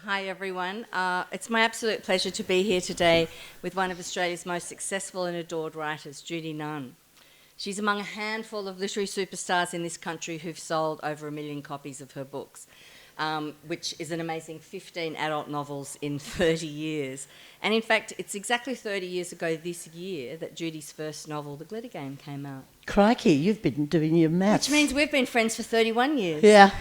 Hi everyone. It's my absolute pleasure to be here today with one of Australia's most successful and adored writers, Judy Nunn. She's among a handful of literary superstars in this country who've sold over 1 million copies of her books, which is an amazing 15 adult novels in 30 years. And in fact, it's exactly 30 years ago this year that Judy's first novel, The Glitter Game, came out. Crikey, you've been doing your maths. Which means we've been friends for 31 years. Yeah.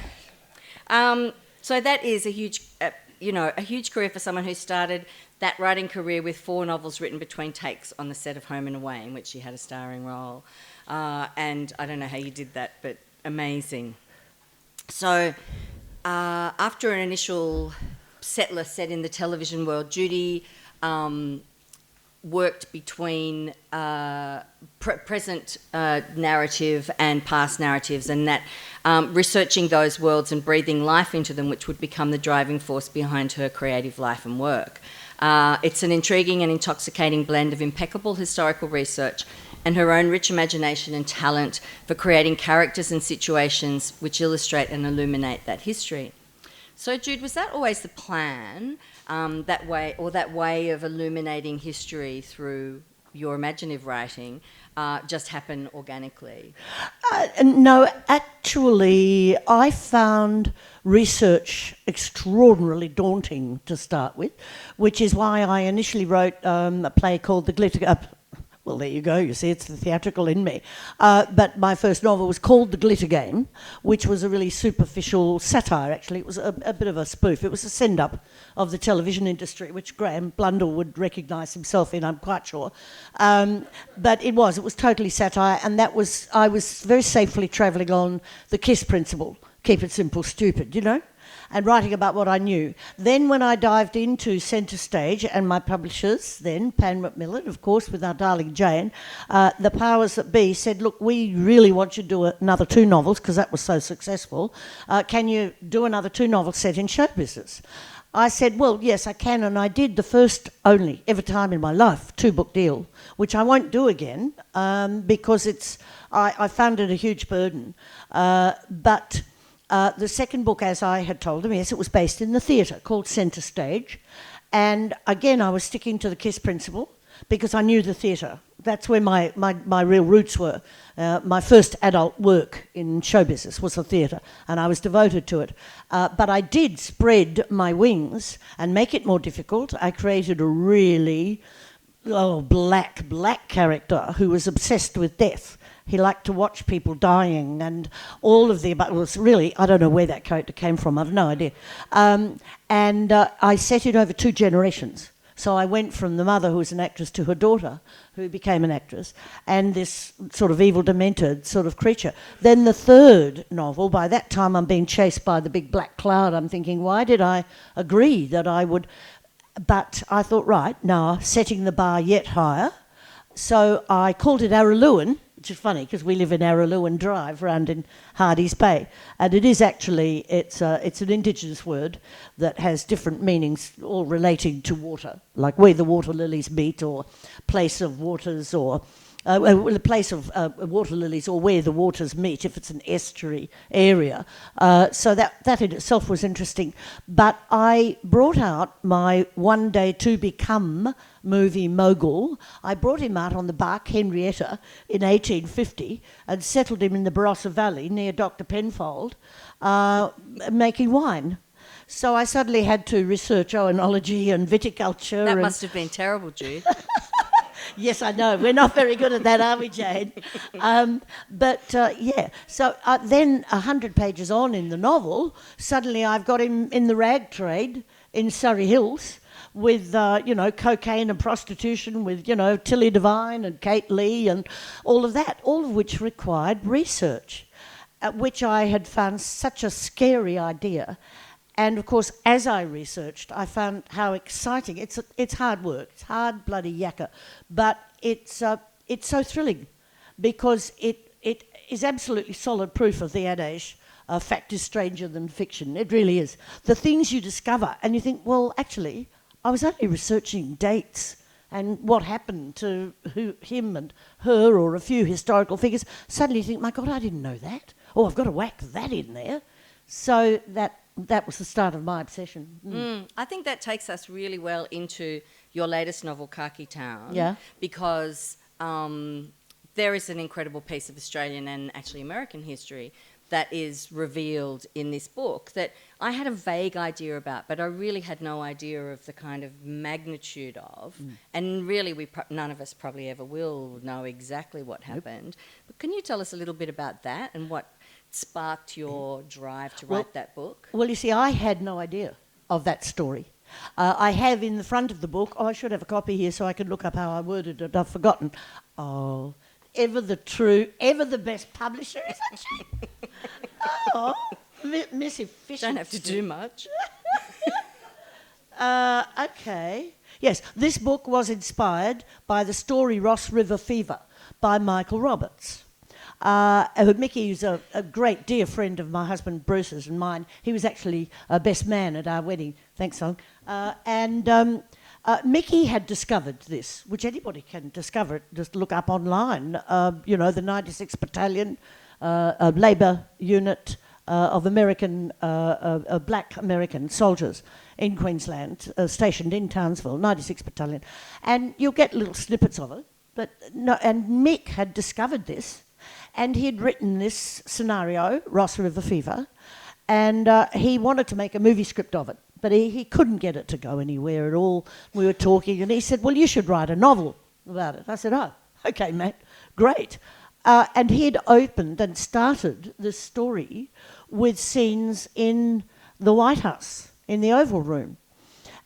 So that is a huge career for someone who started that writing career with 4 novels written between takes on the set of Home and Away, in which she had a starring role. And I don't know how you did that, but amazing. So after an initial settler set in the television world, Judy worked between present narrative and past narratives, and that researching those worlds and breathing life into them, which would become the driving force behind her creative life and work. It's an intriguing and intoxicating blend of impeccable historical research and her own rich imagination and talent for creating characters and situations which illustrate and illuminate that history. So, Jude, was that always the plan, that way of illuminating history through your imaginative writing, just happen organically? No, actually, I found research extraordinarily daunting to start with, which is why I initially wrote a play called The Glitter... well, there you go, you see, it's the theatrical in me. But my first novel was called The Glitter Game, which was a really superficial satire, actually. It was a bit of a spoof. It was a send-up of the television industry, which Graham Blundell would recognise himself in, I'm quite sure. But it was totally satire, and I was very safely travelling on the KISS principle, keep it simple, stupid, you know? And writing about what I knew. Then when I dived into Centre Stage and my publishers then, Pan Macmillan, of course, with our darling Jane, the powers that be said, look, we really want you to do another 2 novels because that was so successful. Can you do another 2 novels set in show business? I said, well, yes, I can, and I did the first only ever time in my life 2-book deal, which I won't do again because I found it a huge burden. But the second book, as I had told them, yes, it was based in the theatre called Centre Stage. And again, I was sticking to the KISS principle because I knew the theatre. That's where my real roots were. My first adult work in show business was the theatre, and I was devoted to it. But I did spread my wings and make it more difficult. I created a really black character who was obsessed with death. He liked to watch people dying and all of the above. It was really, I don't know where that character came from, I've no idea. And I set it over 2 generations. So I went from the mother who was an actress to her daughter who became an actress, and this sort of evil, demented sort of creature. Then the third novel, by that time I'm being chased by the big black cloud. I'm thinking, why did I agree that I would... But I thought, right, now setting the bar yet higher. So I called it Araluen, which is funny because we live in Araluen Drive round in Hardy's Bay, and it is actually, it's an Indigenous word that has different meanings all relating to water, like where the water lilies meet, or place of waters, or a place of water lilies, or where the waters meet if it's an estuary area. So that in itself was interesting. But I brought out my one day to become movie mogul. I brought him out on the bark Henrietta in 1850 and settled him in the Barossa Valley near Dr. Penfold, making wine. So I suddenly had to research oenology and viticulture. That must have been terrible, Jude. Yes, I know. We're not very good at that, are we, Jane? Yeah. So then 100 pages on in the novel, suddenly I've got him in the rag trade in Surrey Hills with, cocaine and prostitution, with, Tilly Devine and Kate Lee and all of that, all of which required research, which I had found such a scary idea. And, of course, as I researched, I found how exciting. It's hard work. It's hard bloody yakka. But it's so thrilling because it is absolutely solid proof of the adage, fact is stranger than fiction. It really is. The things you discover, and you think, well, actually, I was only researching dates and what happened to him and her or a few historical figures. Suddenly you think, my God, I didn't know that. Oh, I've got to whack that in there. So that that was the start of my obsession. I think that takes us really well into your latest novel, Khaki Town. Yeah. Because there is an incredible piece of Australian and actually American history that is revealed in this book that I had a vague idea about, but I really had no idea of the kind of magnitude of. And really, none of us probably ever will know exactly what happened. But can you tell us a little bit about that and what sparked your drive to write that book? Well, you see, I had no idea of that story. I have in the front of the book, I should have a copy here so I can look up how I worded it. I've forgotten. Oh, ever the best publisher, isn't she? Oh, Miss Efficient. Don't have to do much. Okay. Yes, this book was inspired by the story Ross River Fever by Michael Roberts. Mickey is a great dear friend of my husband Bruce's and mine. He was actually best man at our wedding. Thanks, son. Mickey had discovered this, which anybody can discover. Just look up online. The 96th Battalion, a Labour unit of American, black American soldiers in Queensland, stationed in Townsville, 96th Battalion. And you'll get little snippets of it. And Mick had discovered this, and he'd written this scenario, Ross River Fever, and he wanted to make a movie script of it. But he couldn't get it to go anywhere at all. We were talking, and he said, well, you should write a novel about it. I said, oh, okay, Matt, great. And he'd opened and started this story with scenes in the White House, in the Oval Room,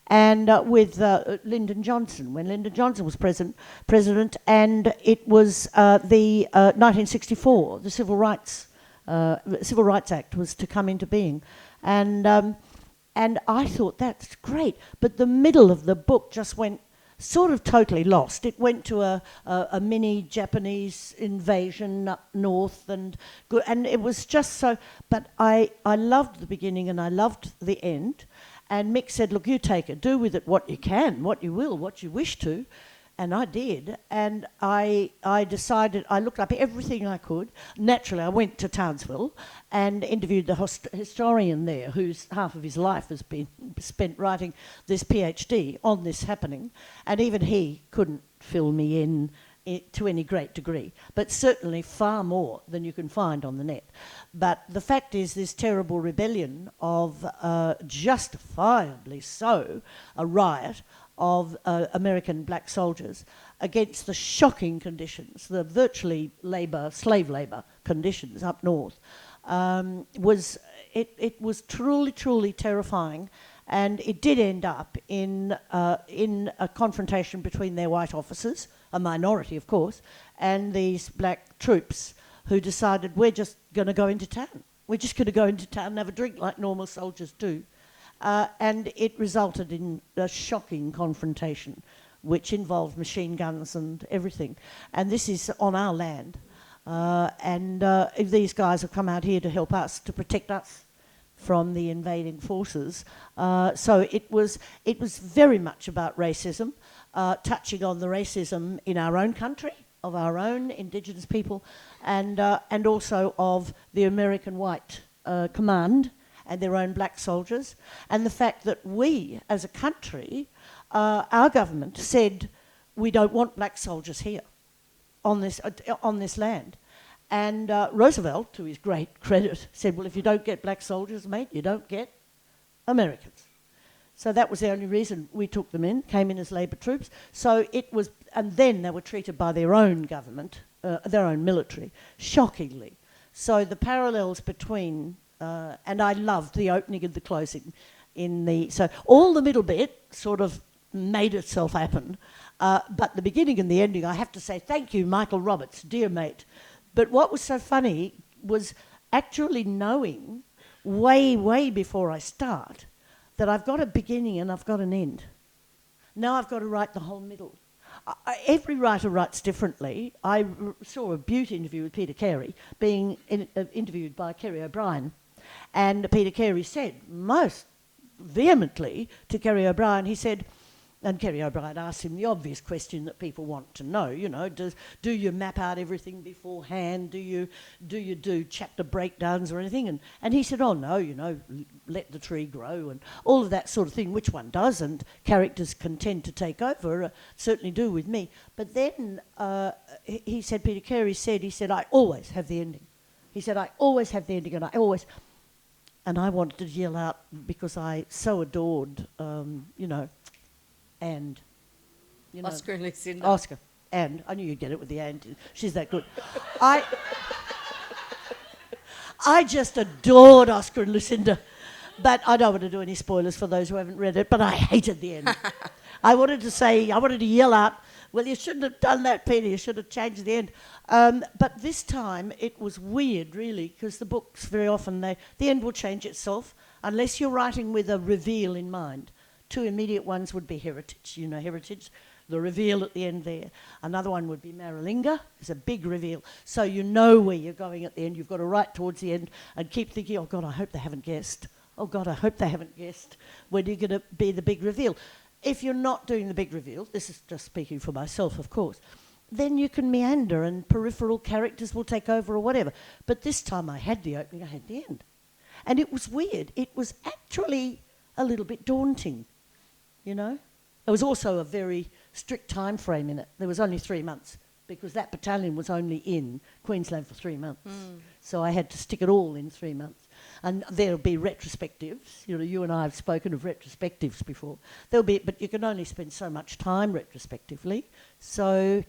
and with Lyndon Johnson, when Lyndon Johnson was president, and it was the 1964, the Civil Rights Act was to come into being. And I thought, that's great. But the middle of the book just went sort of totally lost. It went to a mini Japanese invasion up north, and it was just so... But I loved the beginning and I loved the end. And Mick said, look, you take it. Do with it what you can, what you will, what you wish to. And I did, and I decided, I looked up everything I could. Naturally, I went to Townsville and interviewed the historian there, whose half of his life has been spent writing this PhD on this happening, and even he couldn't fill me in to any great degree, but certainly far more than you can find on the net. But the fact is, this terrible rebellion of, justifiably so, a riot of American black soldiers against the shocking conditions, the virtually slave labour conditions up north, was truly, truly terrifying, and it did end up in a confrontation between their white officers, a minority of course, and these black troops who decided, we're just going to go into town. We're just going to go into town and have a drink like normal soldiers do. And it resulted in a shocking confrontation, which involved machine guns and everything. And this is on our land. These guys have come out here to help us, to protect us from the invading forces. So it was very much about racism, touching on the racism in our own country, of our own Indigenous people, and also of the American white command and their own black soldiers, and the fact that we, as a country, our government said, we don't want black soldiers here on this land. And Roosevelt, to his great credit, said, well, if you don't get black soldiers, mate, you don't get Americans. So that was the only reason we took them in, came in as Labour troops. So it was, and then they were treated by their own government, their own military, shockingly. So the parallels between... and I loved the opening and the closing. So all the middle bit sort of made itself happen. But the beginning and the ending, I have to say, thank you, Michael Roberts, dear mate. But what was so funny was actually knowing way, way before I start that I've got a beginning and I've got an end. Now I've got to write the whole middle. Every writer writes differently. I saw a beaut interview with Peter Carey being interviewed by Kerry O'Brien. And Peter Carey said most vehemently to Kerry O'Brien, he said, And Kerry O'Brien asked him the obvious question that people want to know, do you map out everything beforehand? Do you do chapter breakdowns or anything? And he said, oh no, let the tree grow and all of that sort of thing, which one does, and characters can tend to take over, certainly do with me. But then he said, Peter Carey said, I always have the ending. He said, I always have the ending, and I wanted to yell out because I so adored, and Oscar and Lucinda. Oscar, and I knew you'd get it with the and. She's that good. I just adored Oscar and Lucinda, but I don't want to do any spoilers for those who haven't read it. But I hated the end. I wanted to yell out, well, you shouldn't have done that, Peter. You should have changed the end. But this time it was weird, really, because the books very often the end will change itself unless you're writing with a reveal in mind. Two immediate ones would be Heritage, Heritage, the reveal at the end there. Another one would be Maralinga, it's a big reveal. So you know where you're going at the end. You've got to write towards the end and keep thinking, oh God, I hope they haven't guessed. Oh God, I hope they haven't guessed when you're going to be the big reveal. If you're not doing the big reveal, this is just speaking for myself, of course, then you can meander and peripheral characters will take over or whatever. But this time I had the opening, I had the end. And it was weird. It was actually a little bit daunting. There was also a very strict time frame in it. There was only 3 months because that battalion was only in Queensland for 3 months. So I had to stick it all in 3 months. And there'll be retrospectives. You and I have spoken of retrospectives before. But you can only spend so much time retrospectively. So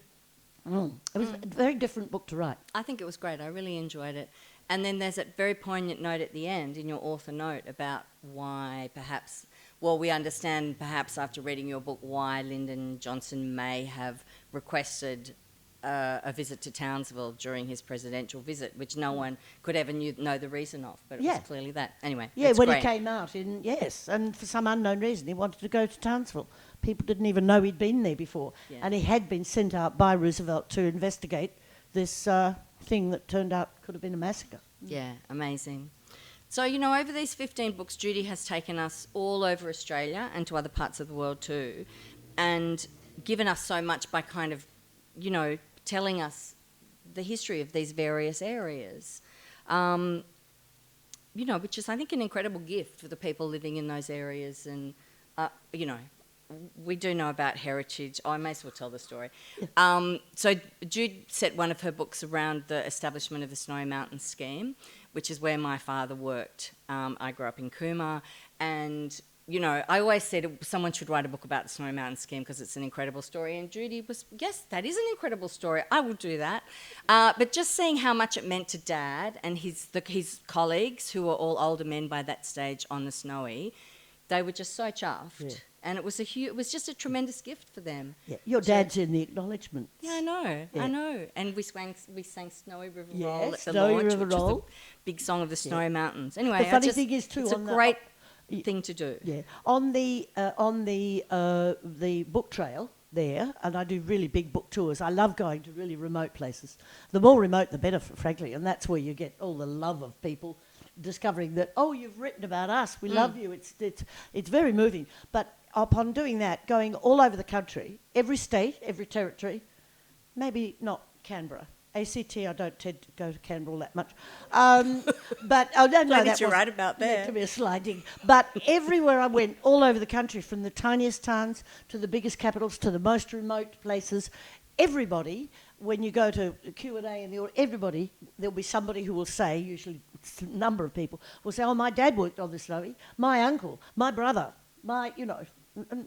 it was a very different book to write. I think it was great. I really enjoyed it. And then there's that very poignant note at the end in your author note about why perhaps... Well, we understand perhaps after reading your book why Lyndon Johnson may have requested a visit to Townsville during his presidential visit, which no one could ever know the reason of, but it was clearly that. Anyway, yeah, when great. He came out, and for some unknown reason he wanted to go to Townsville. People didn't even know he'd been there before, and he had been sent out by Roosevelt to investigate this thing that turned out could have been a massacre. Yeah, amazing. So, over these 15 books, Judy has taken us all over Australia and to other parts of the world too, and given us so much by kind of, telling us the history of these various areas, which is, I think, an incredible gift for the people living in those areas. And, we do know about heritage. I may as well tell the story. So Jude set one of her books around the establishment of the Snowy Mountains scheme, which is where my father worked. I grew up in Cooma, and I always said someone should write a book about the Snowy Mountains scheme because it's an incredible story. And Judy was, yes, that is an incredible story. I will do that. But just seeing how much it meant to Dad and his colleagues, who were all older men by that stage on the Snowy, they were just so chuffed. Yeah. And it was just a tremendous gift for them. Yeah, your dad's in the acknowledgements. Yeah, I know. And we sang Snowy River Roll at the Snowy launch, River which Roll. was the big song of the Snowy Mountains. Anyway, the funny thing is too, it's a great thing to do. Yeah, on the book trail there, and I do really big book tours. I love going to really remote places. The more remote, the better, frankly, and that's where you get all the love of people discovering that, oh, you've written about us, we love you. It's very moving. But upon doing that, going all over the country, every state, every territory, maybe not Canberra. ACT, I don't tend to go to Canberra all that much. But that you're right about that. Yeah, to be a sliding. But everywhere I went, all over the country, from the tiniest towns to the biggest capitals to the most remote places, everybody, when you go to Q&A everybody, there'll be somebody who will say, usually a number of people, will say, oh, my dad worked on the Snowy, my uncle, my brother,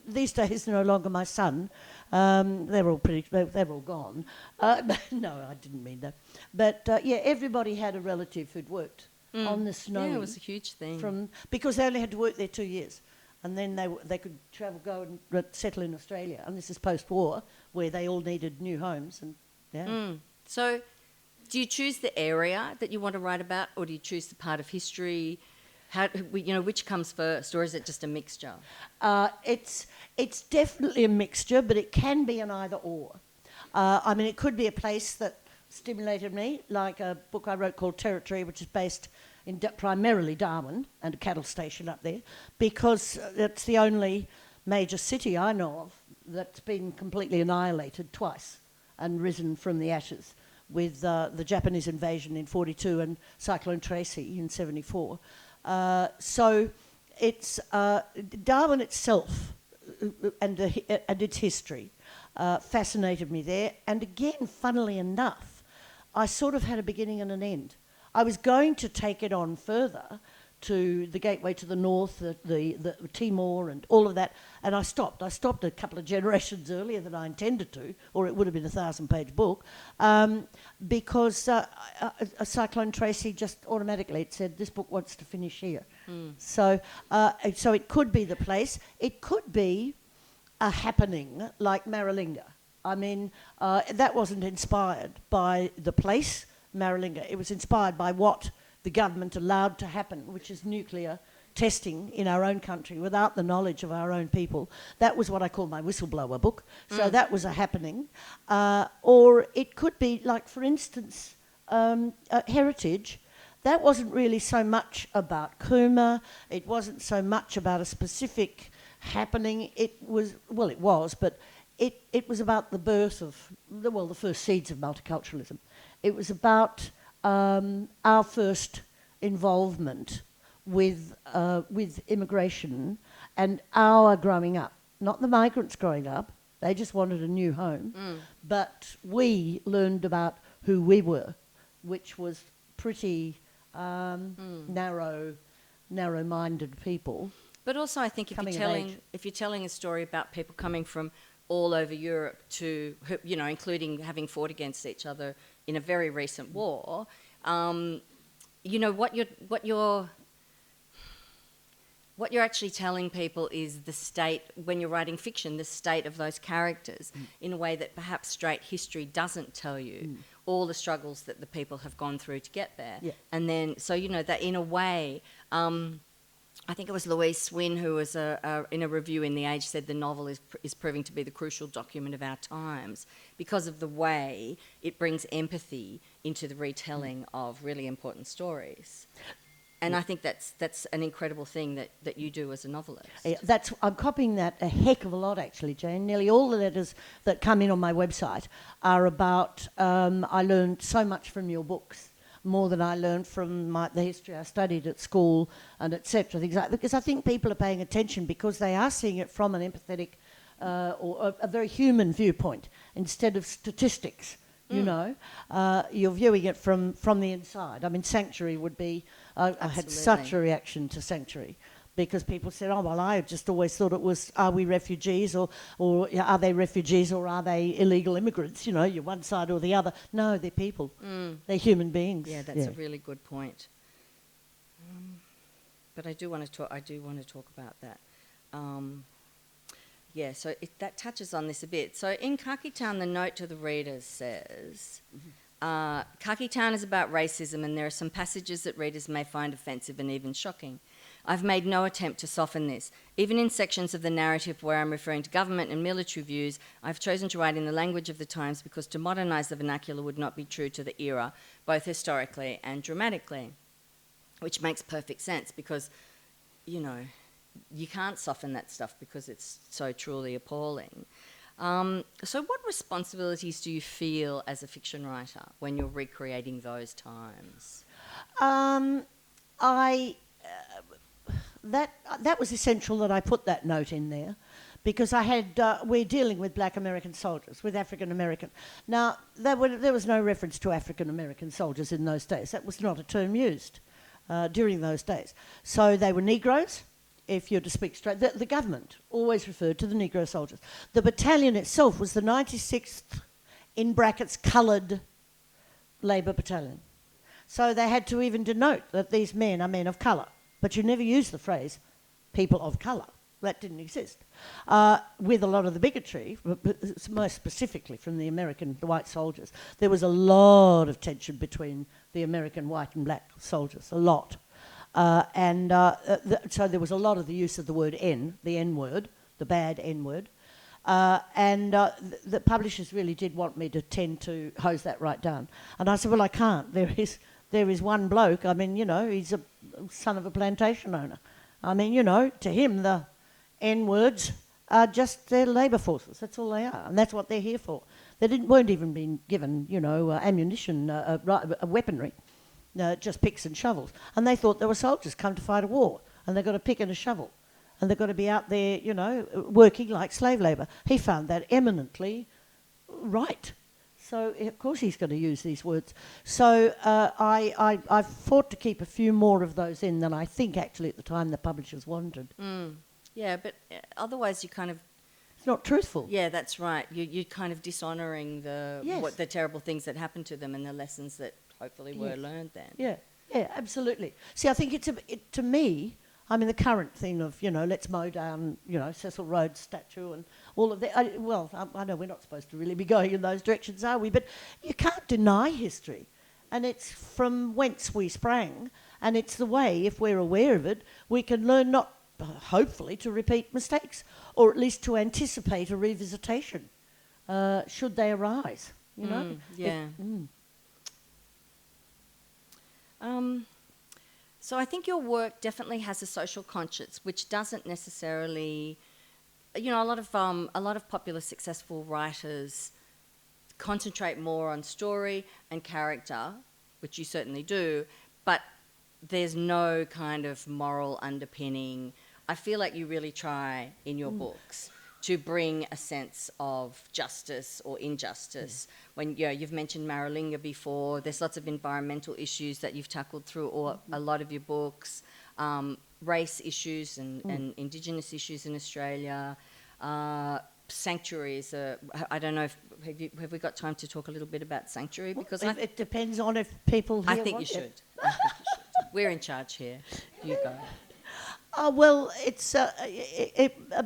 these days no longer my son. They're all gone. No, I didn't mean that. But everybody had a relative who'd worked on the Snowy. Yeah, it was a huge thing. Because they only had to work there 2 years. And then they could go and settle in Australia. And this is post-war, where they all needed new homes. So do you choose the area that you want to write about, or do you choose the part of history? Which comes first, or is it just a mixture? It's definitely a mixture, but it can be an either-or. It could be a place that stimulated me, like a book I wrote called Territory, which is based in primarily Darwin and a cattle station up there, because it's the only major city I know of that's been completely annihilated twice and risen from the ashes, with the Japanese invasion in 42 and Cyclone Tracy in 74. So it's Darwin itself and its history fascinated me there. And again, funnily enough, I sort of had a beginning and an end. I was going to take it on further to the gateway to the north, the Timor and all of that, and I stopped. I stopped a couple of generations earlier than I intended to, or it would have been a 1,000-page book, because a Cyclone Tracy just automatically, it said, this book wants to finish here. So it could be the place. It could be a happening like Maralinga. I mean, that wasn't inspired by the place, Maralinga. It was inspired by what the government allowed to happen, which is nuclear testing in our own country without the knowledge of our own people. That was what I call my whistleblower book. So that was a happening. Or it could be, like, for instance, heritage. That wasn't really so much about Cooma. It wasn't so much about a specific happening. It was, well, it was, but it was about the birth of, the first seeds of multiculturalism. It was about our first involvement with immigration and our growing up, not the migrants growing up. They just wanted a new home, but we learned about who we were, which was pretty narrow-minded people. But also, I think if you're telling a story about people coming from all over Europe to, you know, including having fought against each other in a very recent war, you know, what you're actually telling people is the state, when you're writing fiction, the state of those characters in a way that perhaps straight history doesn't tell you all the struggles that the people have gone through to get there. Yeah. And then, so, you know, that in a way, I think it was Louise Swin who was in a review in The Age said the novel is proving to be the crucial document of our times because of the way it brings empathy into the retelling of really important stories. And I think that's an incredible thing that you do as a novelist. Yeah, I'm copying that a heck of a lot, actually, Jane. Nearly all the letters that come in on my website are about, I learned so much from your books, more than I learned from the history I studied at school and etc. Things like that, because I think people are paying attention because they are seeing it from an empathetic or a very human viewpoint instead of statistics. You know, you're viewing it from the inside. I mean, Sanctuary would be. I had such a reaction to Sanctuary because people said, "Oh well, I just always thought it was, are we refugees or are they refugees or are they illegal immigrants? You know, you're one side or the other. No, they're people. They're human beings." Yeah, that's a really good point. But I do want to talk about that. Yeah, so that touches on this a bit. So in Khaki Town, the note to the readers says, Khaki Town is about racism and there are some passages that readers may find offensive and even shocking. I've made no attempt to soften this. Even in sections of the narrative where I'm referring to government and military views, I've chosen to write in the language of the times because to modernise the vernacular would not be true to the era, both historically and dramatically, which makes perfect sense because, you know, you can't soften that stuff because it's so truly appalling. So what responsibilities do you feel as a fiction writer when you're recreating those times? That was essential that I put that note in there because we're dealing with black American soldiers, with African American. Now, there was no reference to African American soldiers in those days. That was not a term used during those days. So they were Negroes. If you're to speak straight, the government always referred to the Negro soldiers. The battalion itself was the 96th, in brackets, coloured Labour Battalion. So they had to even denote that these men are men of colour. But you never use the phrase people of colour. That didn't exist. With a lot of the bigotry, most specifically from the white soldiers, there was a lot of tension between the American white and black soldiers, a lot. So there was a lot of the use of the word N, the N-word, the bad N-word. The publishers really did want me to tend to hose that right down. And I said, well, I can't. There is one bloke, I mean, you know, he's a son of a plantation owner. I mean, you know, to him the N-words are just their labour forces. That's all they are, and that's what they're here for. They weren't even being given, ammunition, weaponry, just picks and shovels. And they thought they were soldiers come to fight a war, and they've got a pick and a shovel, and they've got to be out there, working like slave labour. He found that eminently right. So, of course, he's going to use these words. So I fought to keep a few more of those in than I think, actually, at the time the publishers wanted. Yeah, but otherwise you kind of... It's not truthful. Yeah, that's right. You're kind of dishonouring the terrible things that happened to them and the lessons that hopefully were learned then. Yeah, absolutely. See, I think to me, I mean, the current thing of, let's mow down, Cecil Rhodes' statue and all of that. I know we're not supposed to really be going in those directions, are we? But you can't deny history. And it's from whence we sprang. And it's the way, if we're aware of it, we can learn not, hopefully, to repeat mistakes, or at least to anticipate a revisitation, should they arise, Yeah. So I think your work definitely has a social conscience, which doesn't necessarily, a lot of popular successful writers concentrate more on story and character, which you certainly do, but there's no kind of moral underpinning. I feel like you really try in your books to bring a sense of justice or injustice. When you've mentioned Maralinga before, there's lots of environmental issues that you've tackled through a lot of your books, race issues and Indigenous issues in Australia, sanctuaries. I don't know if have we got time to talk a little bit about sanctuary? Because it depends on if people here I think you should. I think you should. We're in charge here. You go. Well, it's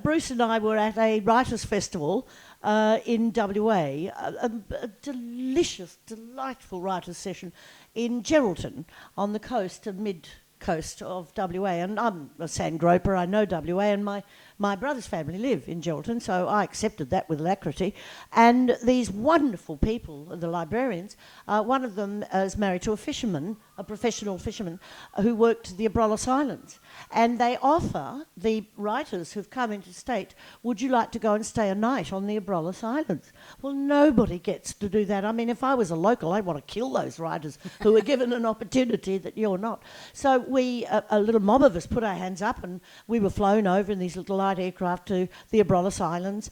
Bruce and I were at a writers' festival in WA, a delicious, delightful writers' session in Geraldton on the coast, mid-coast of WA. And I'm a sand groper, I know WA, and my brother's family live in Geraldton, so I accepted that with alacrity. And these wonderful people, the librarians, one of them is married to a fisherman, a professional fisherman, who worked the Abrolhos Islands. And they offer the writers who've come into state, would you like to go and stay a night on the Abrolhos Islands? Well, nobody gets to do that. I mean, if I was a local, I'd want to kill those writers who were given an opportunity that you're not. So we, a little mob of us, put our hands up, and we were flown over in these little light aircraft to the Abrolhos Islands,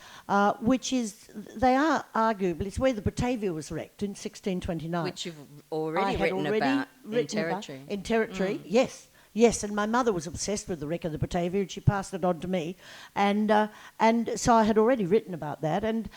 they are arguably, it's where the Batavia was wrecked in 1629. Which you've already written about in Territory. In Territory, yes. Yes, and my mother was obsessed with the wreck of the Batavia, and she passed it on to me, and so I had already written about that, and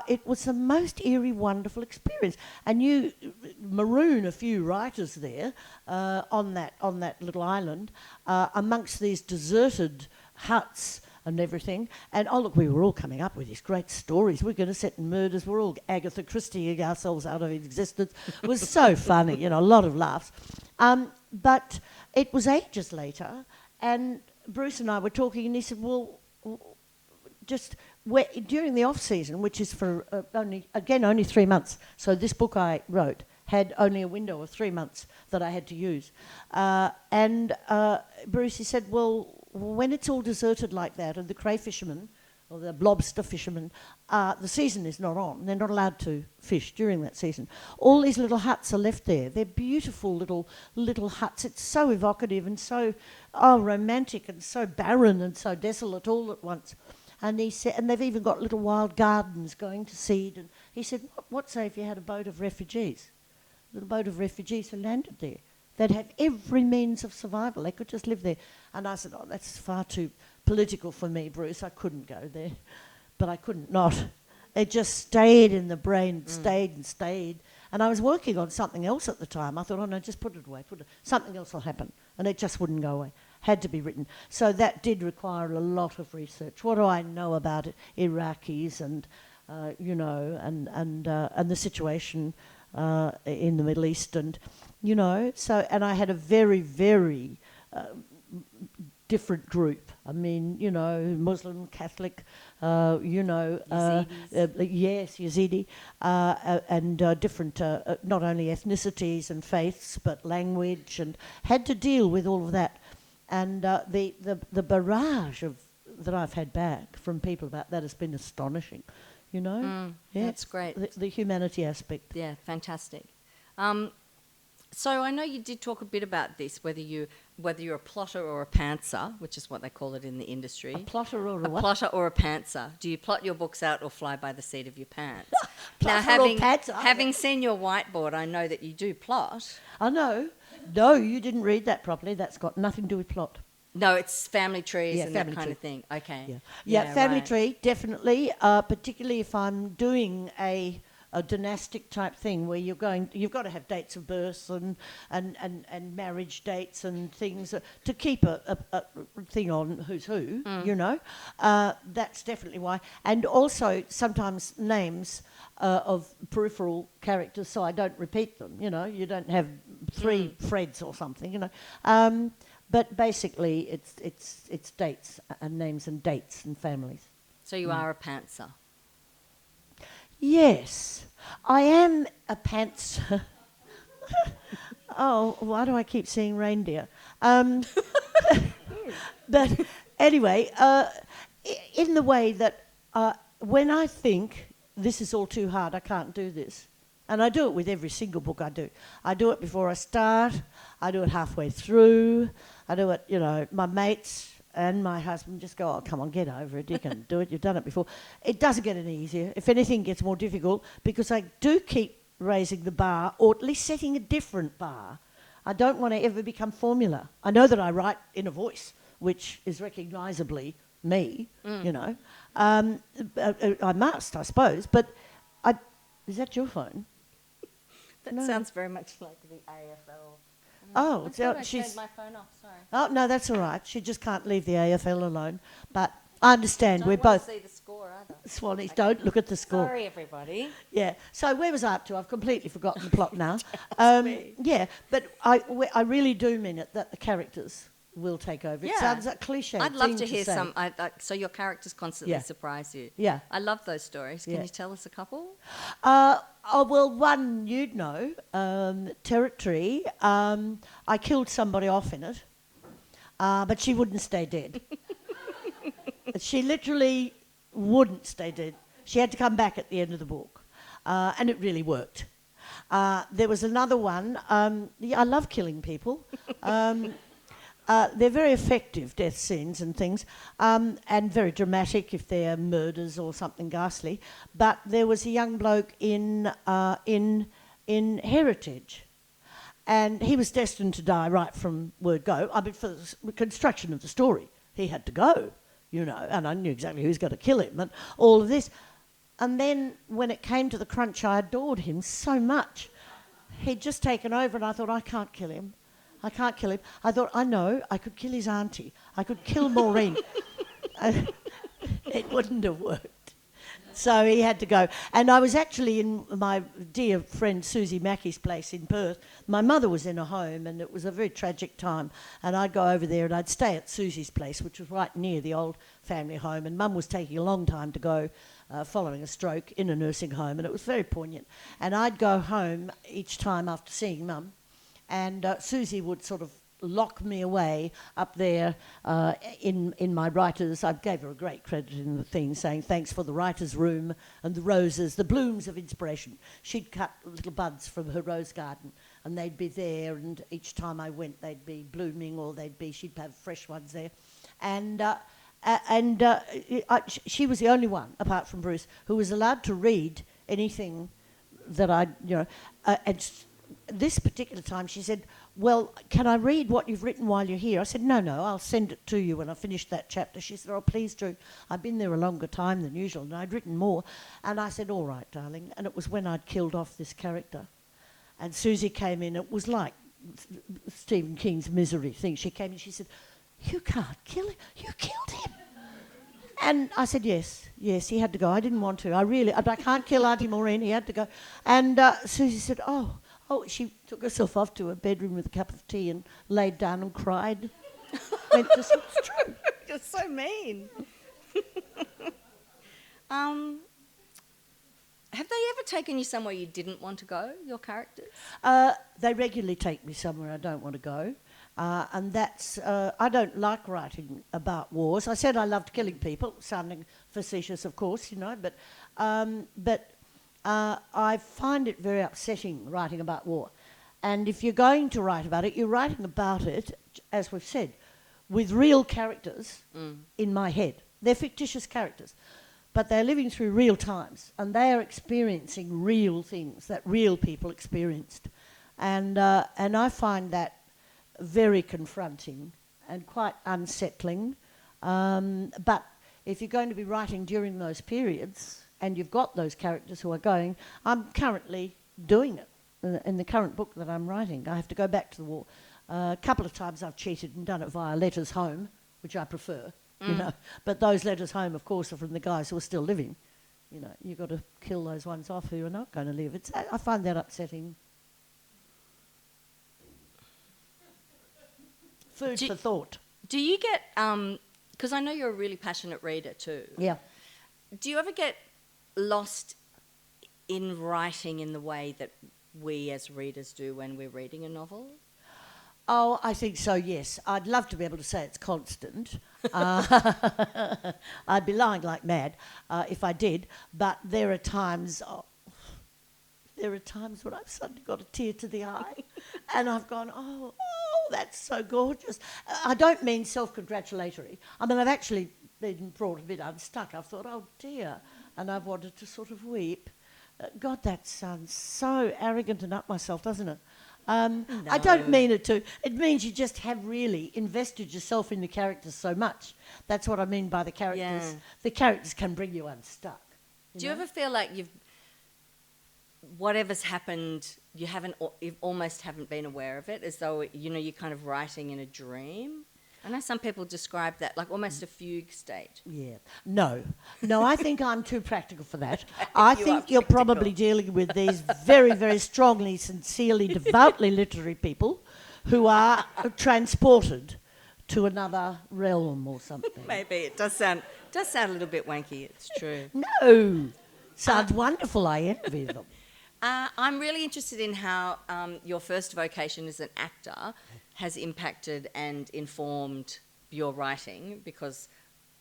it was the most eerie, wonderful experience. And you maroon a few writers there on that little island, amongst these deserted huts and everything. And look, we were all coming up with these great stories. We're going to set murders. We're all Agatha Christieing ourselves out of existence. It was so funny, a lot of laughs. But it was ages later, and Bruce and I were talking, and he said, well, just during the off-season, which is for only 3 months, so this book I wrote had only a window of 3 months that I had to use. And Bruce, he said, well, when it's all deserted like that, and the cray fishermen, or the lobster fishermen, the season is not on. They're not allowed to fish during that season. All these little huts are left there. They're beautiful little huts. It's so evocative and so romantic and so barren and so desolate all at once. And he said, and they've even got little wild gardens going to seed. And he said, what say if you had a boat of refugees? A little boat of refugees who landed there. They'd have every means of survival. They could just live there. And I said, that's far too political for me, Bruce. I couldn't go there. But I couldn't not. It just stayed in the brain, stayed and stayed. And I was working on something else at the time. I thought, no, just put it away. Something else will happen. And it just wouldn't go away. Had to be written. So that did require a lot of research. What do I know about Iraqis and, and the situation in the Middle East, and and I had a very, very different group. I mean, Muslim, Catholic, Yazidis. Yes, Yazidi, and different, not only ethnicities and faiths, but language, and had to deal with all of that. And the barrage of that I've had back from people about that has been astonishing, you know. That's great. The humanity aspect. Yeah, fantastic. So I know you did talk a bit about this, whether you're a plotter or a pantser, which is what they call it in the industry. A plotter or a what? Plotter or a pantser. Do you plot your books out or fly by the seat of your pants? Plotter or pantser? Having seen your whiteboard, I know that you do plot. I know. No, you didn't read that properly. That's got nothing to do with plot. No, it's family trees and family that kind tree. of thing. Okay. Yeah, family right. tree, definitely. Particularly if I'm doing a dynastic type thing where you've got to have dates of birth and marriage dates and things to keep a thing on who's who, you know. That's definitely why. And also sometimes names of peripheral characters, so I don't repeat them, you know. You don't have three Freds or something, you know. But basically it's dates and names and dates and families. So you are a pantser. Yes, I am a pantser. Oh, why do I keep seeing reindeer? But anyway, in the way that when I think this is all too hard, I can't do this. And I do it with every single book I do. I do it before I start. I do it halfway through. I do it, you know, my mates and my husband just go, oh, come on, get over it. You can do it. You've done it before. It doesn't get any easier. If anything, it gets more difficult because I do keep raising the bar or at least setting a different bar. I don't want to ever become formula. I know that I write in a voice, which is recognisably me, you know. I must, I suppose. But is that your phone? That sounds very much like the AFL. Oh, I thought I turned my phone off, sorry. Oh, no, that's all right. She just can't leave the AFL alone. But I understand we're Don't both... see the score either. Swannies, okay. Don't look at the score. Sorry, everybody. Yeah. So where was I up to? I've completely forgotten the plot now. Me. Yeah, but I really do mean it, that the characters will take over. It sounds like cliche. I'd love to thing hear say. some. So your characters constantly surprise you. Yeah. I love those stories. Can Yeah. you tell us a couple? Well, one you'd know, Territory. I killed somebody off in it, but she wouldn't stay dead. She literally wouldn't stay dead. She had to come back at the end of the book, and it really worked. There was another one. I love killing people. They're very effective, death scenes and things, and very dramatic if they're murders or something ghastly. But there was a young bloke in Heritage, and he was destined to die right from word go. I mean, for the construction of the story, he had to go, you know, and I knew exactly who's going to kill him and all of this. And then when it came to the crunch, I adored him so much. He'd just taken over, and I thought, I can't kill him. I can't kill him. I thought, I know, I could kill his auntie. I could kill Maureen. It wouldn't have worked. So he had to go. And I was actually in my dear friend Susie Mackey's place in Perth. My mother was in a home, and it was a very tragic time. And I'd go over there and I'd stay at Susie's place, which was right near the old family home. And Mum was taking a long time to go following a stroke in a nursing home, and it was very poignant. And I'd go home each time after seeing Mum. And Susie would sort of lock me away up there in my writers. I gave her a great credit in the thing, saying thanks for the writer's room and the roses, the blooms of inspiration. She'd cut little buds from her rose garden, and they'd be there, and each time I went they'd be blooming, or she'd have fresh ones there. And she was the only one, apart from Bruce, who was allowed to read anything that and this particular time she said, well, can I read what you've written while you're here? I said, no, I'll send it to you when I finish that chapter. She said, oh, please do. I've been there a longer time than usual, and I'd written more. And I said, all right, darling. And it was when I'd killed off this character. And Susie came in. It was like Stephen King's Misery thing. She came in, she said, you can't kill him. You killed him. And I said, yes, he had to go. I didn't want to. I can't kill Auntie Maureen. He had to go. And Susie said, oh, she took herself off to her bedroom with a cup of tea and laid down and cried. It's true. You're so mean. Have they ever taken you somewhere you didn't want to go, your characters? They regularly take me somewhere I don't want to go. And that's, I don't like writing about wars. I said I loved killing people, sounding facetious, of course, but I find it very upsetting writing about war. And if you're going to write about it, you're writing about it, as we've said, with real characters in my head. They're fictitious characters, but they're living through real times, and they are experiencing real things that real people experienced. And I find that very confronting and quite unsettling. But if you're going to be writing during those periods, and you've got those characters who are going, I'm currently doing it. In the current book that I'm writing, I have to go back to the war. A couple of times I've cheated and done it via letters home, which I prefer, But those letters home, of course, are from the guys who are still living. You've got to kill those ones off who are not going to live. I find that upsetting. Food for thought. Do you get, because I know you're a really passionate reader too. Yeah. Do you ever get lost in writing in the way that we as readers do when we're reading a novel? Oh, I think so, yes. I'd love to be able to say it's constant. I'd be lying like mad if I did. But there are times when I've suddenly got a tear to the eye and I've gone, oh, that's so gorgeous. I don't mean self-congratulatory. I mean, I've actually been brought a bit unstuck. I've thought, oh, dear, and I've wanted to sort of weep. God, that sounds so arrogant and up myself, doesn't it? No. I don't mean it to. It means you just have really invested yourself in the characters so much. That's what I mean by the characters. Yeah. The characters can bring you unstuck. Do you ever feel like whatever's happened, you almost haven't been aware of it, as though, you're kind of writing in a dream? I know some people describe that like almost a fugue state. Yeah. No, I think I'm too practical for that. I think you're probably dealing with these very, very strongly, sincerely, devoutly literary people who are transported to another realm or something. Maybe. It does sound a little bit wanky, it's true. No. Sounds wonderful. I envy them. I'm really interested in how your first vocation as an actor has impacted and informed your writing, because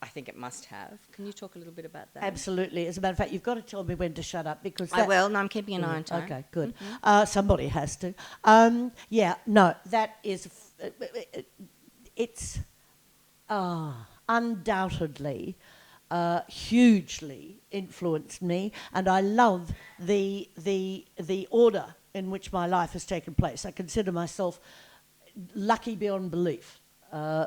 I think it must have. Can you talk a little bit about that? Absolutely. As a matter of fact, you've got to tell me when to shut up, because I will. No, I'm keeping an eye on time. Okay, good. Somebody has to. That is... it's undoubtedly hugely influenced me, and I love the order in which my life has taken place. I consider myself lucky beyond belief,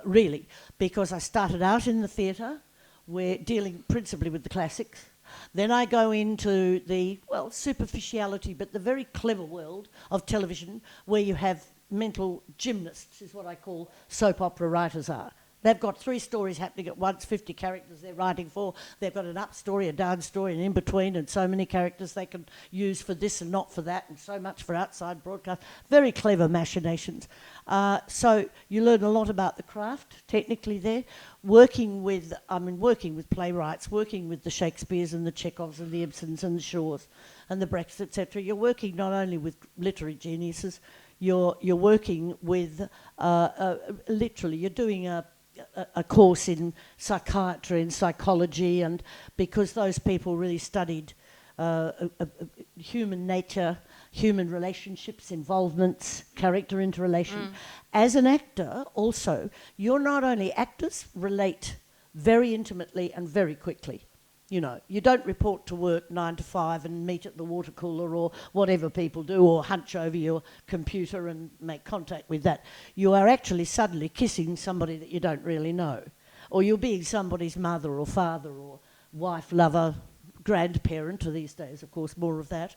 really, because I started out in the theatre, we're dealing principally with the classics. Then I go into the, superficiality, but the very clever world of television, where you have mental gymnasts, is what I call soap opera writers are. They've got 3 stories happening at once, 50 characters they're writing for. They've got an up story, a down story, and in between, and so many characters they can use for this and not for that, and so much for outside broadcast. Very clever machinations. So you learn a lot about the craft, technically there. Working with playwrights, working with the Shakespeares and the Chekhovs and the Ibsens and the Shaws and the Brecks, etc. You're working not only with literary geniuses, you're working with, literally, you're doing a course in psychiatry and psychology, and because those people really studied human nature, human relationships, involvements, character interrelation. As an actor also, you're not only actors relate very intimately and very quickly. You don't report to work 9 to 5 and meet at the water cooler or whatever people do, or hunch over your computer and make contact with that. You are actually suddenly kissing somebody that you don't really know, or you're being somebody's mother or father or wife, lover, grandparent, or these days, of course, more of that.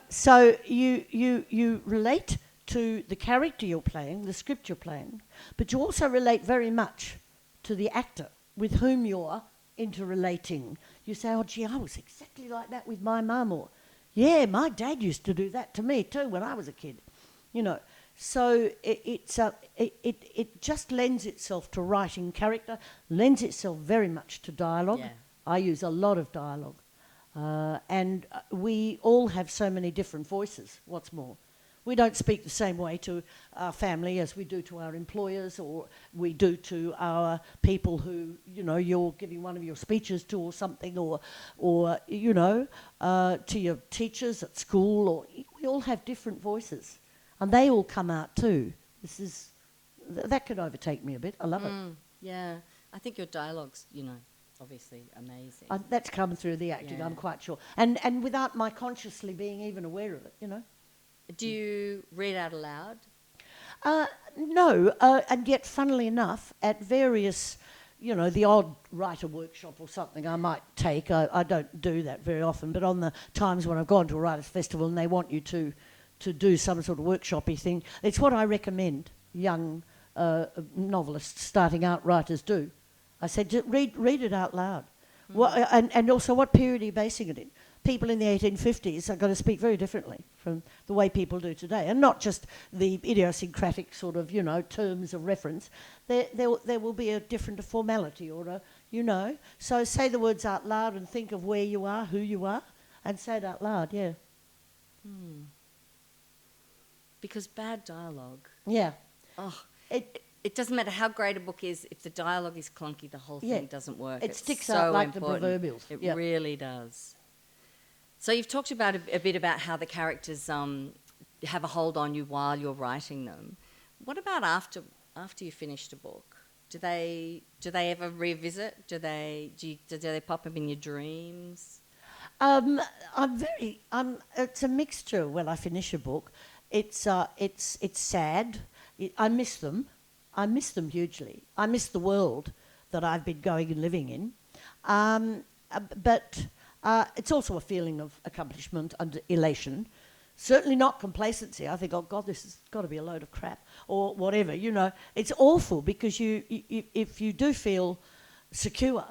So you relate to the character you're playing, the script you're playing, but you also relate very much to the actor with whom you're interrelating. You say, oh gee, I was exactly like that with my mum, or yeah, my dad used to do that to me too when I was a kid. So it just lends itself to writing character, lends itself very much to dialogue. Yeah. I use a lot of dialogue, and we all have so many different voices. What's more, We don't speak the same way to our family as we do to our employers, or we do to our people who, you're giving one of your speeches to or something, or to your teachers at school, or we all have different voices, and they all come out too. That could overtake me a bit. I love it. Yeah, I think your dialogue's, obviously amazing. That's come through the acting, I'm quite sure, and without my consciously being even aware of it. Do you read out aloud? No, and yet, funnily enough, at various, the odd writer workshop or something I might take. I don't do that very often, but on the times when I've gone to a writers' festival and they want you to do some sort of workshop-y thing, it's what I recommend young novelists, starting out writers do. I said, read it out loud. And also, what period are you basing it in? People in the 1850s are going to speak very differently from the way people do today, and not just the idiosyncratic sort of, terms of reference. There will be a different formality or So say the words out loud and think of where you are, who you are, and say it out loud, yeah. Because bad dialogue... Yeah. Oh, it doesn't matter how great a book is, if the dialogue is clunky, the whole thing doesn't work. It sticks out like important. The proverbials. It really does. So you've talked about a bit about how the characters have a hold on you while you're writing them. What about after you finished a book? Do they ever revisit? Do they pop up in your dreams? It's a mixture when I finish a book. It's sad. I miss them. I miss them hugely. I miss the world that I've been going and living in. But it's also a feeling of accomplishment and elation. Certainly not complacency. I think, oh God, this has got to be a load of crap, or whatever. It's awful because if you do feel secure,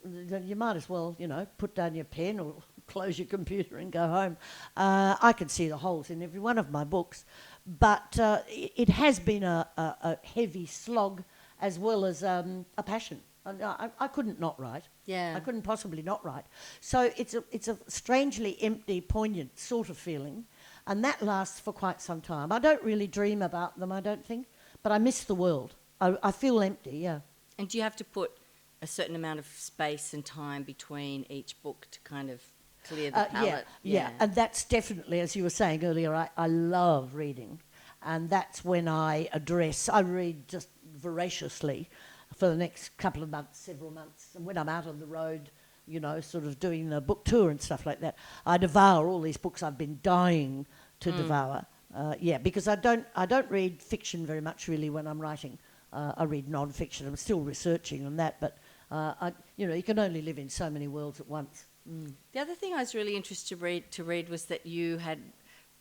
then you might as well, put down your pen or close your computer and go home. I can see the holes in every one of my books, but it has been a heavy slog as well as a passion. I couldn't not write. Yeah. I couldn't possibly not write. So it's a strangely empty, poignant sort of feeling, and that lasts for quite some time. I don't really dream about them, I don't think, but I miss the world. I feel empty, yeah. And do you have to put a certain amount of space and time between each book to kind of clear the palette? Yeah, and that's definitely, as you were saying earlier, I love reading, and that's when I read just voraciously for the next couple of months, several months, and when I'm out on the road, sort of doing the book tour and stuff like that, I devour all these books I've been dying to devour. Because I don't read fiction very much really when I'm writing. I read non-fiction. I'm still researching on that, but you can only live in so many worlds at once. The other thing I was really interested to read was that you had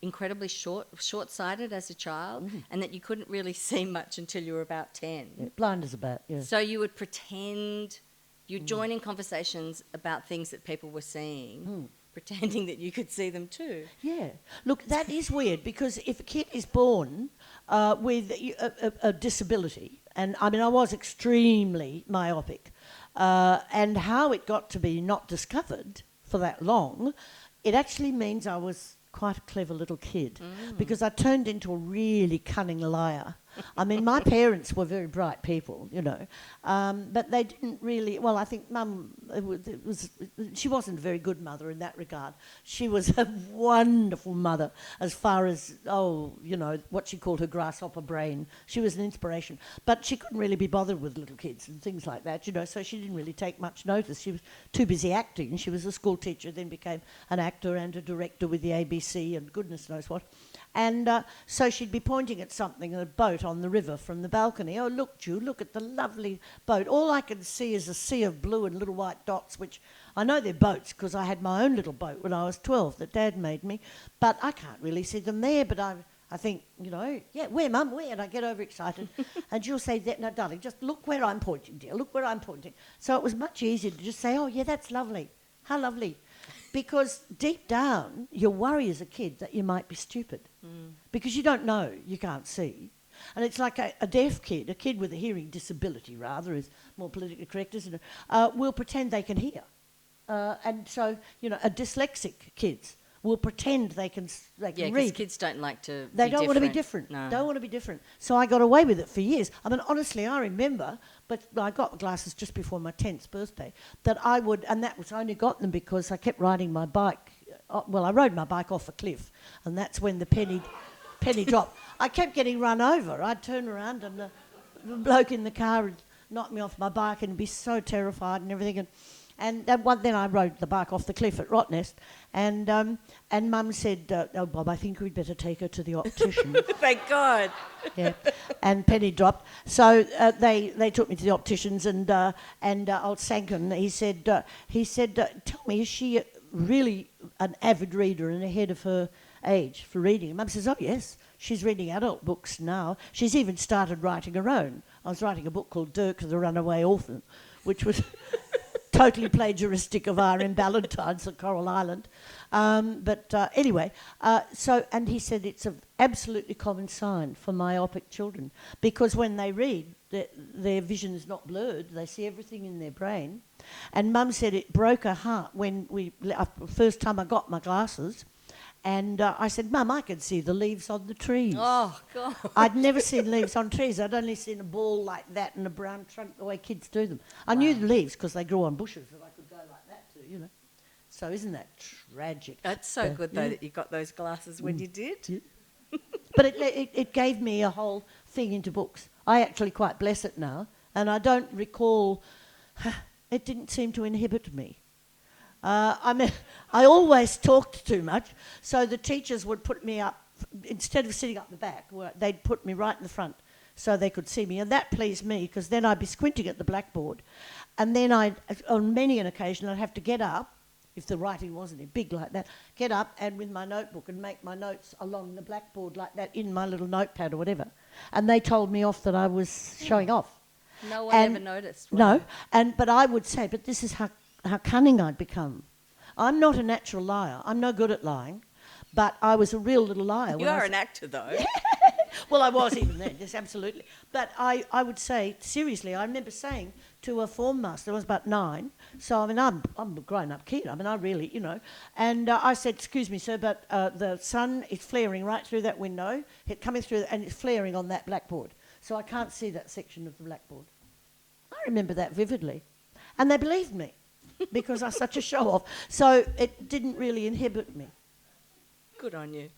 incredibly short-sighted as a child, and that you couldn't really see much until you were about 10. Yeah, blind as a bat, yeah. So you would pretend, you'd join in conversations about things that people were seeing, pretending that you could see them too. Yeah. Look, that is weird, because if a kid is born with a disability, and I mean I was extremely myopic, and how it got to be not discovered for that long, it actually means I was quite a clever little kid, because I turned into a really cunning liar. I mean, my parents were very bright people, but they didn't really... Well, I think Mum, she wasn't a very good mother in that regard. She was a wonderful mother as far as, what she called her grasshopper brain. She was an inspiration. But she couldn't really be bothered with little kids and things like that, so she didn't really take much notice. She was too busy acting. She was a school teacher, then became an actor and a director with the ABC and goodness knows what. And so she'd be pointing at something, a boat on the river from the balcony. Oh, look, Ju, look at the lovely boat. All I can see is a sea of blue and little white dots, which I know they're boats because I had my own little boat when I was 12 that Dad made me, but I can't really see them there. But I think, where, Mum, where? And I get overexcited. And she'll say, no, darling, just look where I'm pointing, dear, look where I'm pointing. So it was much easier to just say, oh, yeah, that's lovely. How lovely. Because deep down, you worry as a kid that you might be stupid. Because you don't know, you can't see. And it's like a deaf kid, a kid with a hearing disability, rather, is more politically correct, isn't it, will pretend they can hear. And so, a dyslexic kids will pretend they can Yeah, because read. kids don't like to They be don't want to be different. No. Don't want to be different. So I got away with it for years. I mean, honestly, I remember, but I got glasses just before my 10th birthday, that I would, and that was, I only got them because I kept riding my bike. Well, I rode my bike off a cliff, and that's when the penny dropped. I kept getting run over. I'd turn around and the bloke in the car would knock me off my bike and be so terrified and everything. And then I rode the bike off the cliff at Rottnest, and Mum said, "Oh, Bob, I think we'd better take her to the optician." Thank God. Yeah, and penny dropped. So they took me to the opticians, and old Sankin, he said, "Tell me, is she really an avid reader and ahead of her age for reading?" And Mum says, "Oh yes, she's reading adult books now. She's even started writing her own. I was writing a book called Dirk the Runaway Orphan, which was." Totally plagiaristic of R.M. Ballantyne's at Coral Island. Anyway, and he said it's an absolutely common sign for myopic children, because when they read, their vision is not blurred, they see everything in their brain. And Mum said it broke her heart when first time I got my glasses, and I said, "Mum, I can see the leaves on the trees." Oh, God. I'd never seen leaves on trees. I'd only seen a ball like that and a brown trunk, the way kids do them. I knew the leaves because they grew on bushes, and I could go like that too, you know. So isn't that tragic? That's so good, though, that you got those glasses when you did. Yeah. But it gave me a whole thing into books. I actually quite bless it now, and I don't recall... It didn't seem to inhibit me. I always talked too much, so the teachers would put me up, instead of sitting up the back, they'd put me right in the front so they could see me, and that pleased me, because then I'd be squinting at the blackboard, and then on many an occasion, I'd have to get up, if the writing wasn't big like that, get up and with my notebook and make my notes along the blackboard like that in my little notepad or whatever, and they told me off that I was showing off. No one ever noticed. No, but I would say, but this is how cunning I'd become. I'm not a natural liar. I'm no good at lying, but I was a real little liar. You are an actor, though. Well, I was even then, yes, absolutely. But I would say, seriously, I remember saying to a form master, I was about 9, so I mean, I'm a grown-up kid. I mean, I really, you know. And I said, "Excuse me, sir, but the sun is flaring right through that window, coming through, and it's flaring on that blackboard. So I can't see that section of the blackboard." I remember that vividly. And they believed me, because I was such a show-off. So it didn't really inhibit me. Good on you.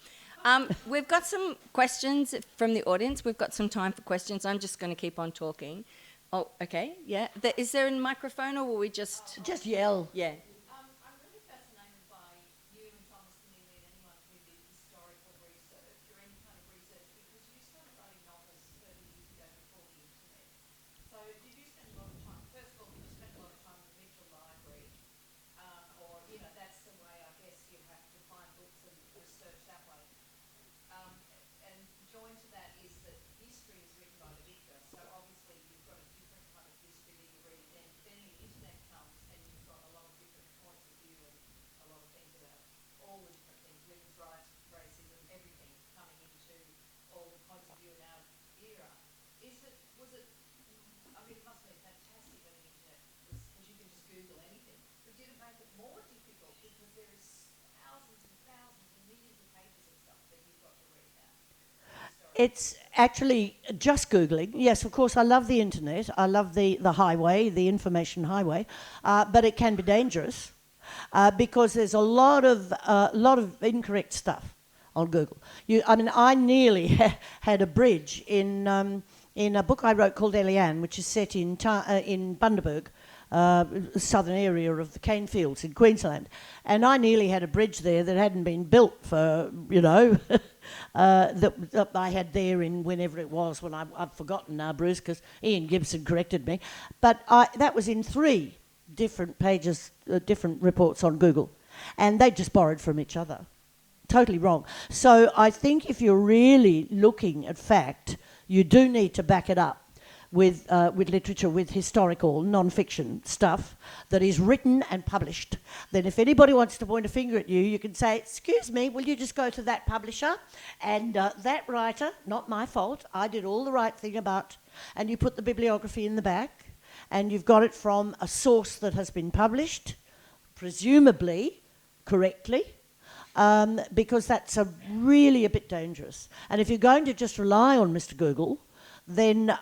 We've got some questions from the audience. We've got some time for questions. I'm just going to keep on talking. Oh, okay, yeah. Is there a microphone, or will we just... Just yell. Yeah. I'm really fascinated by you and Thomas Keneally and anyone who did historical research or any kind of research, because you started writing novels 30 years ago before the internet. So did you spend a lot of time, first of all, did you spend a lot of time in the Mitchell Library? Or, you know, that's the way I guess you have to find books and research that way. And joined to that is that history is written by the victor, so obviously you've got a different kind of history that you read. Then the internet comes and you've got a lot of different points of view and a lot of things about all the different things, women's rights, racism, everything coming into all the points of view in our era. I mean, it must have been fantastic when the internet was, because you can just Google anything, but did it make it more difficult because there is thousands and millions of pages of stuff that you've got to read now? It's actually just Googling. Yes, of course, I love the internet. I love the highway, the information highway, but it can be dangerous because there's a lot of incorrect stuff on Google. I nearly had a bridge in a book I wrote called Eliane, which is set in Bundaberg, southern area of the cane fields in Queensland, and I nearly had a bridge there that hadn't been built for, you know, that I had there in whenever it was, when I've forgotten now, Bruce, because Ian Gibson corrected me, but that was in 3 different pages, different reports on Google, and they just borrowed from each other. Totally wrong. So I think if you're really looking at fact, you do need to back it up with literature, with historical non-fiction stuff that is written and published. Then if anybody wants to point a finger at you, you can say, "Excuse me, will you just go to that publisher and that writer, not my fault, I did all the right thing about," and you put the bibliography in the back, and you've got it from a source that has been published, presumably correctly, because that's really a bit dangerous. And if you're going to just rely on Mr. Google, then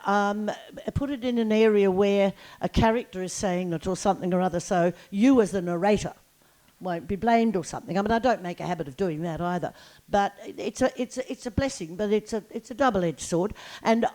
put it in an area where a character is saying it or something or other, so you as the narrator won't be blamed or something. I mean, I don't make a habit of doing that either, but it's a blessing, but it's a double-edged sword. And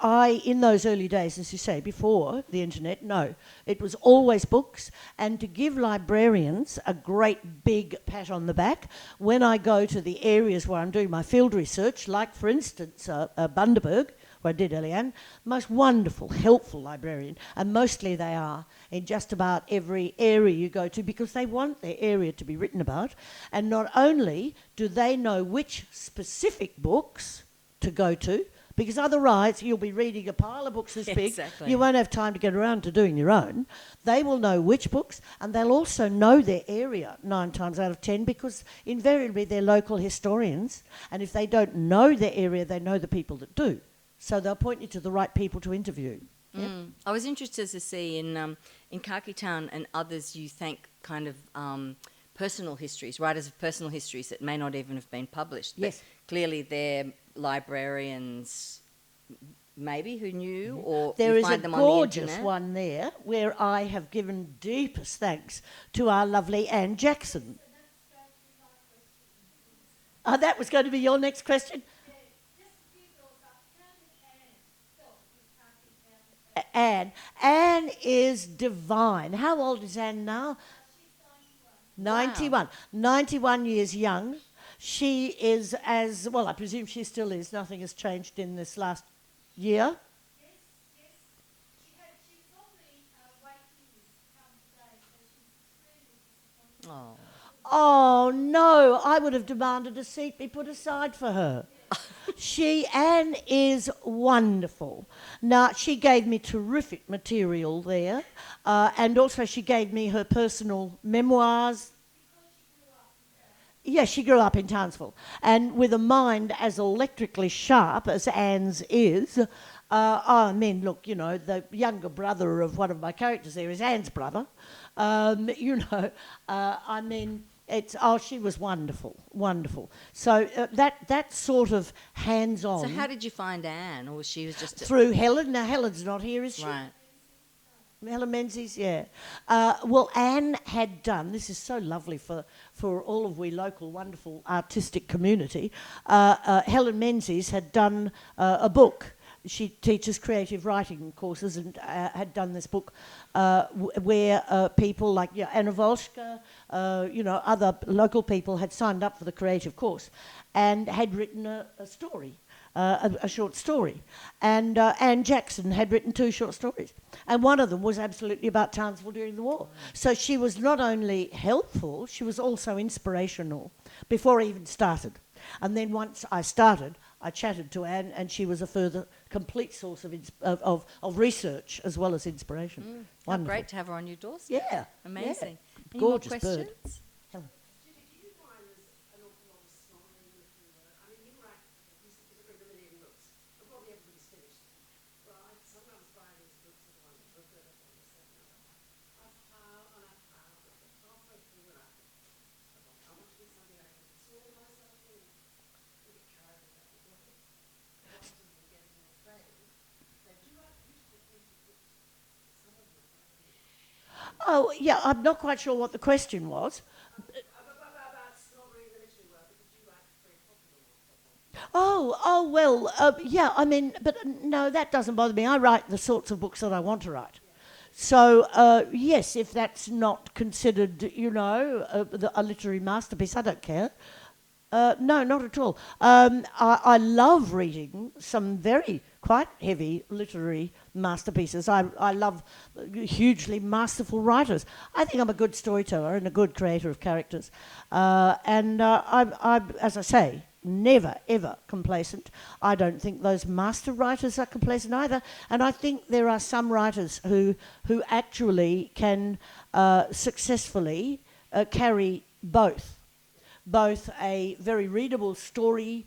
in those early days, as you say, before the internet, no, it was always books. And to give librarians a great big pat on the back, when I go to the areas where I'm doing my field research, like for instance Bundaberg, where I did Eliane, most wonderful, helpful librarian, and mostly they are in just about every area you go to, because they want their area to be written about. And not only do they know which specific books to go to, because otherwise you'll be reading a pile of books this big, Exactly. you won't have time to get around to doing your own. They will know which books, and they'll also know their area 9 times out of 10, because invariably they're local historians, and if they don't know their area, they know the people that do. So they'll point you to the right people to interview. Yep. I was interested to see in Khaki Town and others you thank kind of personal histories, writers of personal histories that may not even have been published. Yes. But clearly they're librarians maybe who knew, or There you is a find them on the gorgeous internet. one there where I have given deepest thanks to our lovely Anne Jackson. That was going to be your next question? Anne is divine. How old is Anne now? 91. 91 years young. She is as, well, I presume she still is. Nothing has changed in this last year. Oh. Oh, no, I would have demanded a seat be put aside for her. Anne is wonderful. Now, she gave me terrific material there, and also she gave me her personal memoirs. Yes, she grew up in Townsville, and with a mind as electrically sharp as Anne's is. I mean, look, you know, the younger brother of one of my characters there is Anne's brother. I mean, she was wonderful, wonderful. So that sort of hands-on. So how did you find Anne, or she was just through Helen? Now Helen's not here, is she? right? Helen Menzies, yeah. Well, Anne had done, this is so lovely for all of we local wonderful artistic community, Helen Menzies had done a book. She teaches creative writing courses and had done this book where people like Anna Volska, other local people had signed up for the creative course and had written a story. A short story. And Anne Jackson had written 2 short stories. And one of them was absolutely about Townsville during the war. So she was not only helpful, she was also inspirational before I even started. And then once I started, I chatted to Anne, and she was a further complete source of research as well as inspiration. How great to have her on your doorstep. Yeah. Amazing. Yeah. Any Gorgeous more bird. questions? Oh, yeah, I'm not quite sure what the question was. Yeah, I mean, but no, that doesn't bother me. I write the sorts of books that I want to write. So, yes, if that's not considered, a literary masterpiece, I don't care. No, not at all. I love reading some quite heavy literary masterpieces. I love hugely masterful writers. I think I'm a good storyteller and a good creator of characters. I'm, as I say, never, ever complacent. I don't think those master writers are complacent either. And I think there are some writers who actually can successfully carry both a very readable story,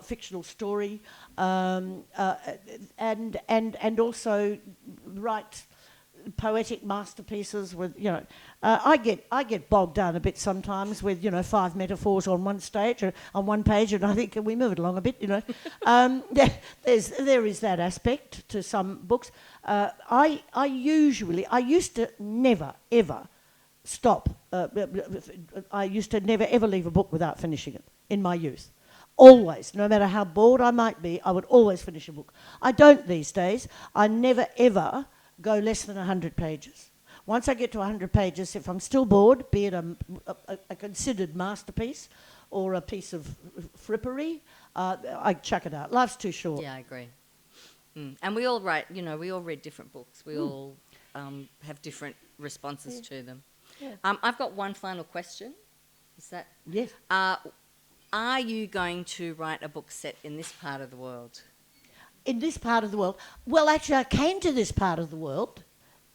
fictional story, and also write poetic masterpieces with, I get bogged down a bit sometimes with, 5 metaphors on one stage or on one page, and I think, can we move it along a bit, there is that aspect to some books. I used to never, ever stop. I used to never, ever leave a book without finishing it in my youth. Always, no matter how bored I might be, I would always finish a book. I don't these days. I never, ever go less than 100 pages. Once I get to 100 pages, if I'm still bored, be it a considered masterpiece or a piece of frippery, I chuck it out. Life's too short. Yeah, I agree. And we all write, we all read different books. We all have different responses to them. Yeah. I've got one final question. Is that? Yes. Are you going to write a book set in this part of the world? In this part of the world? Well, actually, I came to this part of the world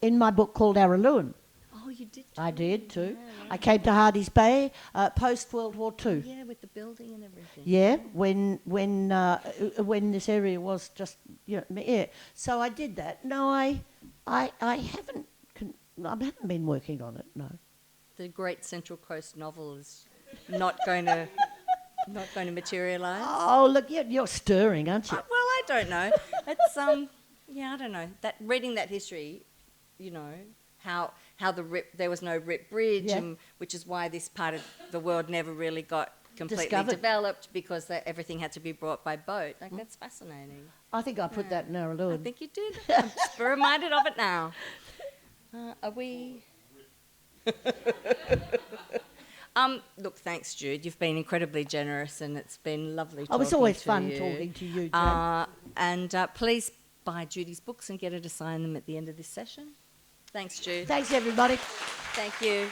in my book called Araluen. Oh, you did? I did too. Yeah. I came to Hardy's Bay post-World War II. Yeah, with the building and everything. Yeah, when this area was just, yeah. So I did that. No, I haven't been working on it, no. The Great Central Coast novel is not going to materialise. Oh, look, you're stirring, aren't you? Well, I don't know. It's I don't know. That reading that history, how there was no Rip Bridge, and which is why this part of the world never really got completely developed, because everything had to be brought by boat. Like, that's fascinating. I think I put that in Araluen. I think you did. I'm just reminded of it now. Are we? Look, thanks, Jude. You've been incredibly generous, and it's been lovely talking to you. Oh, it's always fun talking to you, Jane. And please buy Judy's books and get her to sign them at the end of this session. Thanks, Jude. Thanks, everybody. Thank you.